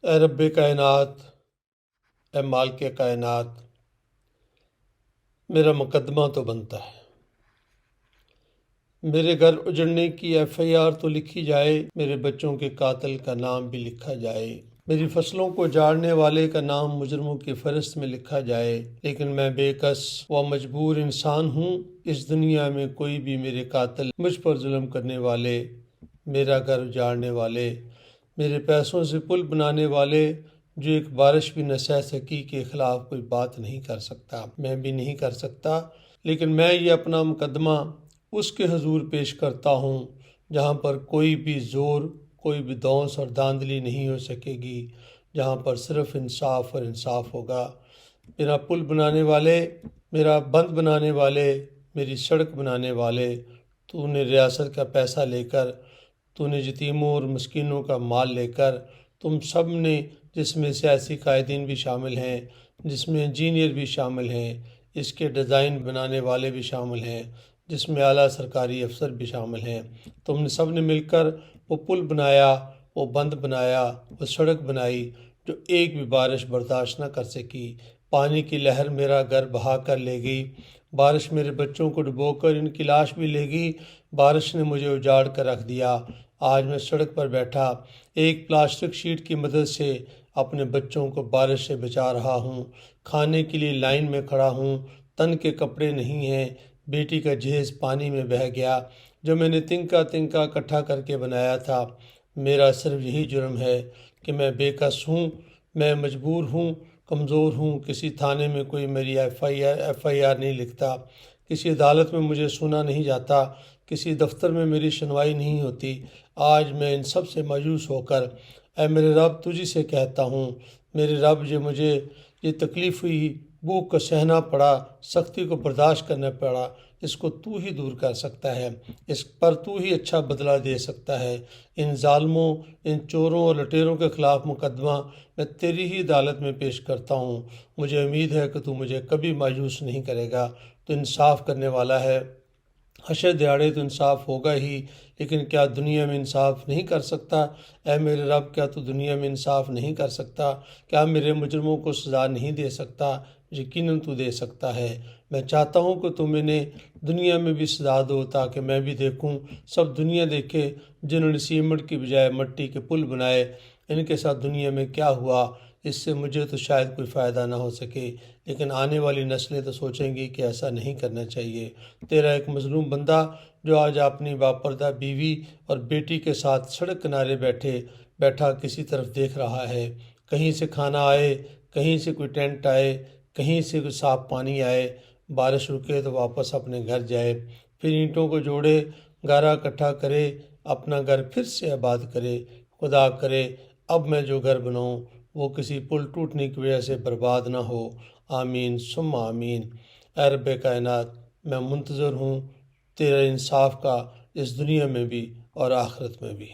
اے رب کائنات، اے مالک کائنات، میرا مقدمہ تو بنتا ہے، میرے گھر اجڑنے کی ایف آئی آر تو لکھی جائے، میرے بچوں کے قاتل کا نام بھی لکھا جائے، میری فصلوں کو جاڑنے والے کا نام مجرموں کی فہرست میں لکھا جائے، لیکن میں بے کس و مجبور انسان ہوں۔ اس دنیا میں کوئی بھی میرے قاتل، مجھ پر ظلم کرنے والے، میرا گھر اجاڑنے والے، میرے پیسوں سے پل بنانے والے، جو ایک بارش بھی نہ سہ سکی کے خلاف کوئی بات نہیں کر سکتا، میں بھی نہیں کر سکتا، لیکن میں یہ اپنا مقدمہ اس کے حضور پیش کرتا ہوں جہاں پر کوئی بھی زور، کوئی بھی دونس اور دھاندلی نہیں ہو سکے گی، جہاں پر صرف انصاف اور انصاف ہوگا۔ میرا پل بنانے والے، میرا بند بنانے والے، میری سڑک بنانے والے، تو نے ریاست کا پیسہ لے کر، تو نے یتیموں اور مسکینوں کا مال لے کر، تم سب نے، جس میں سیاسی قائدین بھی شامل ہیں، جس میں انجینئر بھی شامل ہیں، اس کے ڈیزائن بنانے والے بھی شامل ہیں، جس میں اعلیٰ سرکاری افسر بھی شامل ہیں، تم نے سب نے مل کر وہ پل بنایا، وہ بند بنایا، وہ سڑک بنائی جو ایک بھی بارش برداشت نہ کر سکی۔ پانی کی لہر میرا گھر بہا کر لے گئی، بارش میرے بچوں کو ڈبو کر ان کی لاش بھی لے گئی، بارش نے مجھے اجاڑ کر رکھ دیا۔ آج میں سڑک پر بیٹھا ایک پلاسٹک شیٹ کی مدد سے اپنے بچوں کو بارش سے بچا رہا ہوں، کھانے کے لیے لائن میں کھڑا ہوں، تن کے کپڑے نہیں ہیں، بیٹی کا جہیز پانی میں بہہ گیا جو میں نے تنکا تنکا اکٹھا کر کے بنایا تھا۔ میرا صرف یہی جرم ہے کہ میں بے کس ہوں، میں مجبور ہوں، کمزور ہوں، کسی تھانے میں کوئی میری ایف آئی آر نہیں لکھتا، کسی عدالت میں مجھے سنا نہیں جاتا، کسی دفتر میں میری سنوائی نہیں ہوتی۔ آج میں ان سب سے مایوس ہو کر اے میرے رب تجھی سے کہتا ہوں، میرے رب جو مجھے یہ تکلیف ہوئی، بھوک کو سہنا پڑا، سختی کو برداشت کرنا پڑا، اس کو تو ہی دور کر سکتا ہے، اس پر تو ہی اچھا بدلہ دے سکتا ہے۔ ان ظالموں، ان چوروں اور لٹیروں کے خلاف مقدمہ میں تیری ہی عدالت میں پیش کرتا ہوں۔ مجھے امید ہے کہ تو مجھے کبھی مایوس نہیں کرے گا، تو انصاف کرنے والا ہے، حشر دیہاڑے تو انصاف ہوگا ہی، لیکن کیا دنیا میں انصاف نہیں کر سکتا؟ اے میرے رب، کیا تو دنیا میں انصاف نہیں کر سکتا؟ کیا میرے مجرموں کو سزا نہیں دے سکتا؟ یقیناً تو دے سکتا ہے۔ میں چاہتا ہوں کہ تم انہیں دنیا میں بھی سزا دو تاکہ میں بھی دیکھوں، سب دنیا دیکھے، جنہوں نے سیمنٹ کی بجائے مٹی کے پل بنائے، ان کے ساتھ دنیا میں کیا ہوا۔ اس سے مجھے تو شاید کوئی فائدہ نہ ہو سکے، لیکن آنے والی نسلیں تو سوچیں گی کہ ایسا نہیں کرنا چاہیے۔ تیرا ایک مظلوم بندہ جو آج اپنی باپردہ بیوی اور بیٹی کے ساتھ سڑک کنارے بیٹھا کسی طرف دیکھ رہا ہے، کہیں سے کھانا آئے، کہیں سے کوئی ٹینٹ آئے، کہیں سے کوئی صاف پانی آئے، بارش رکے تو واپس اپنے گھر جائے، پھر اینٹوں کو جوڑے، گارا اکٹھا کرے، اپنا گھر پھر سے آباد کرے۔ خدا کرے اب میں جو گھر بناؤں وہ کسی پل ٹوٹنے کی وجہ سے برباد نہ ہو۔ آمین ثم آمین۔ اے رب کائنات، میں منتظر ہوں تیرے انصاف کا، اس دنیا میں بھی اور آخرت میں بھی۔